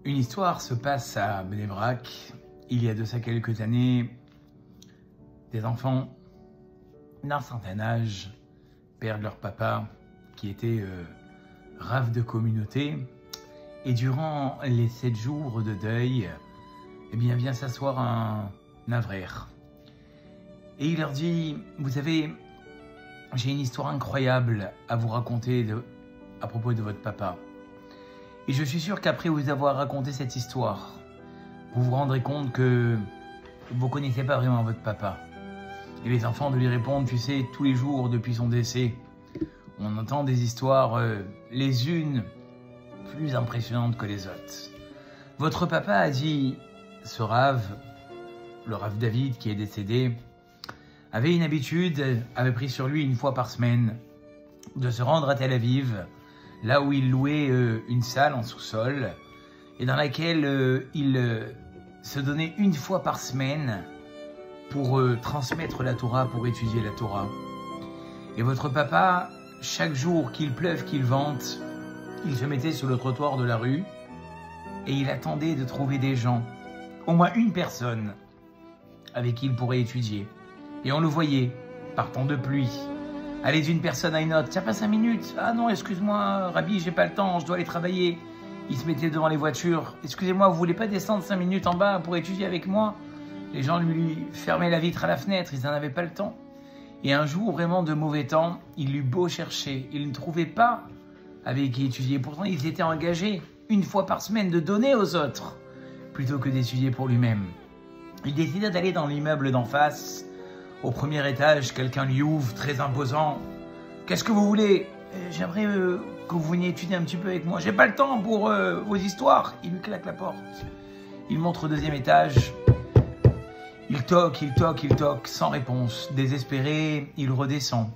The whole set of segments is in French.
Une histoire se passe à Bnei Brak. Il y a de ça quelques années, des enfants d'un certain âge perdent leur papa qui était rave de communauté. Et durant les 7 jours de deuil, eh bien, vient s'asseoir un avraire. Et il leur dit, vous savez, j'ai une histoire incroyable à vous raconter à propos de votre papa. Et je suis sûr qu'après vous avoir raconté cette histoire, vous vous rendrez compte que vous ne connaissez pas vraiment votre papa. Et les enfants de lui répondent, tu sais, tous les jours depuis son décès, on entend des histoires, les unes plus impressionnantes que les autres. Votre papa a dit, ce rave, le rave David qui est décédé, avait une habitude, avait pris sur lui une fois par semaine de se rendre à Tel Aviv, là où il louait une salle en sous-sol et dans laquelle il se donnait une fois par semaine pour transmettre la Torah, pour étudier la Torah. Et votre papa, chaque jour qu'il pleuve, qu'il vente, il se mettait sur le trottoir de la rue et il attendait de trouver des gens, au moins une personne avec qui il pourrait étudier. Et on le voyait, par temps de pluie, aller d'une personne à une autre. Tiens, pas 5 minutes. Ah non, excuse-moi, Rabbi, j'ai pas le temps, je dois aller travailler. Il se mettait devant les voitures. Excusez-moi, vous voulez pas descendre 5 minutes en bas pour étudier avec moi? Les gens lui fermaient la vitre à la fenêtre, ils n'en avaient pas le temps. Et un jour, vraiment de mauvais temps, il eut beau chercher. Il ne trouvait pas avec qui étudier. Pourtant, il s'était engagé une fois par semaine de donner aux autres, plutôt que d'étudier pour lui-même. Il décida d'aller dans l'immeuble d'en face. Au premier étage, quelqu'un lui ouvre, très imposant. « Qu'est-ce que vous voulez ? J'aimerais que vous veniez étudier un petit peu avec moi. J'ai pas le temps pour vos histoires. » Il lui claque la porte. Il monte au deuxième étage. Il toque, sans réponse. Désespéré, il redescend.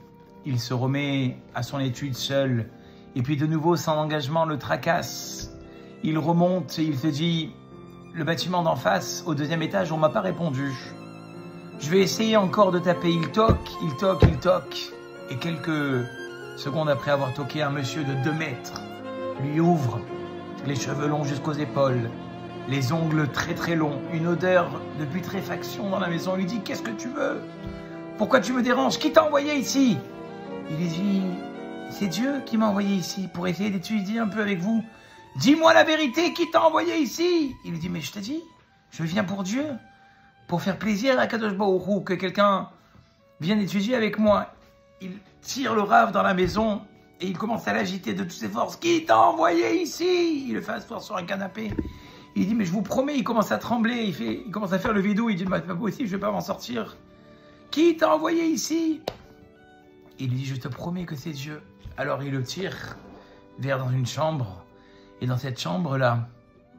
Il se remet à son étude seul. Et puis de nouveau, sans engagement, le tracasse. Il remonte et il se dit « Le bâtiment d'en face, au deuxième étage, on m'a pas répondu. » Je vais essayer encore de taper. Il toque. Et quelques secondes après avoir toqué, un monsieur de 2 mètres lui ouvre, les cheveux longs jusqu'aux épaules, les ongles très très longs, une odeur de putréfaction dans la maison. Il lui dit « Qu'est-ce que tu veux? Pourquoi tu me déranges? Qui t'a envoyé ici ?» Il lui dit « C'est Dieu qui m'a envoyé ici pour essayer d'étudier un peu avec vous. Dis-moi la vérité, qui t'a envoyé ici ?» Il lui dit « Mais je te dis, je viens pour Dieu. Pour faire plaisir à Kadosh Baruch Hu, que quelqu'un vienne étudier avec moi. » Il tire le rave dans la maison et il commence à l'agiter de toutes ses forces. « Qui t'a envoyé ici ?» Il le fait asseoir sur un canapé. Il dit « Mais je vous promets », il commence à trembler, il commence à faire le vidou, il dit « C'est pas possible, je ne vais pas m'en sortir. Qui t'a envoyé ici ?» Il lui dit « Je te promets que c'est Dieu. » Alors il le tire vers dans une chambre. Et dans cette chambre-là,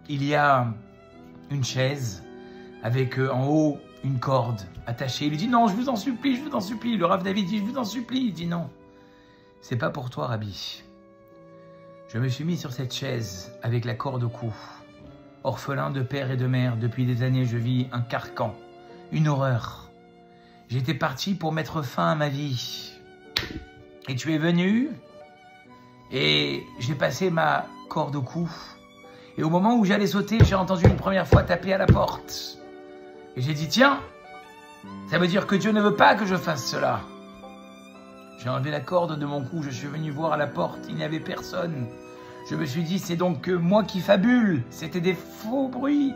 il y a une chaise avec en haut une corde attachée. Il lui dit « Non, je vous en supplie, je vous en supplie. » Le Rav David dit « Je vous en supplie. » Il dit « Non, c'est pas pour toi, Rabbi. Je me suis mis sur cette chaise avec la corde au cou. Orphelin de père et de mère, depuis des années, je vis un carcan, une horreur. J'étais parti pour mettre fin à ma vie. Et tu es venu et j'ai passé ma corde au cou. Et au moment où j'allais sauter, j'ai entendu une première fois taper à la porte. Et j'ai dit, tiens, ça veut dire que Dieu ne veut pas que je fasse cela. J'ai enlevé la corde de mon cou, je suis venu voir à la porte, il n'y avait personne. Je me suis dit, c'est donc moi qui fabule, c'était des faux bruits.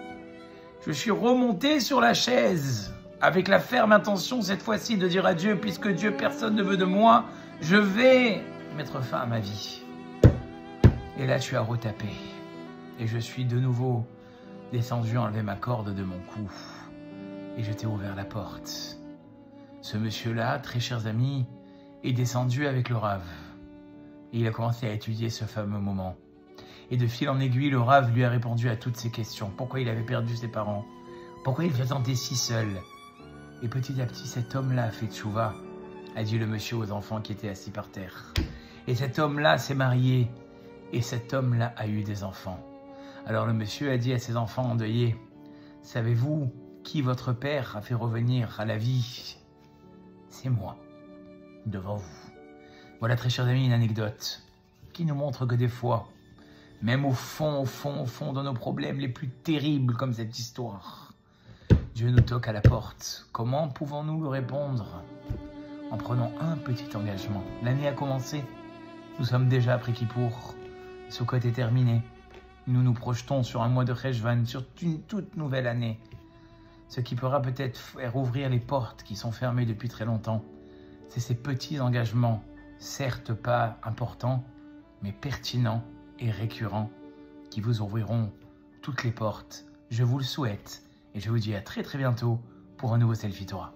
Je suis remonté sur la chaise, avec la ferme intention cette fois-ci de dire à Dieu, puisque Dieu, personne ne veut de moi, je vais mettre fin à ma vie. Et là, tu as retapé. Et je suis de nouveau descendu enlever ma corde de mon cou. Et je t'ai ouvert la porte. Ce monsieur-là, très chers amis, est descendu avec le Rav. Et il a commencé à étudier ce fameux moment. Et de fil en aiguille, le Rav lui a répondu à toutes ces questions. Pourquoi il avait perdu ses parents? Pourquoi il se sentait si seul? Et petit à petit, cet homme-là a fait tchouva, a dit le monsieur aux enfants qui étaient assis par terre. Et cet homme-là s'est marié. Et cet homme-là a eu des enfants. Alors le monsieur a dit à ses enfants endeuillés, « Savez-vous qui votre père a fait revenir à la vie? C'est moi, devant vous. » Voilà, très chers amis, une anecdote qui nous montre que des fois, Même au fond de nos problèmes les plus terribles comme cette histoire, Dieu nous toque à la porte. Comment pouvons-nous lui répondre? En prenant un petit engagement. L'année a commencé. Nous sommes déjà après Kippour. Sukkot est terminé. Nous nous projetons sur un mois de Cheshvan, sur une toute nouvelle année. Ce qui pourra peut-être faire ouvrir les portes qui sont fermées depuis très longtemps. C'est ces petits engagements, certes pas importants, mais pertinents et récurrents, qui vous ouvriront toutes les portes. Je vous le souhaite et je vous dis à très bientôt pour un nouveau Selfie Torah.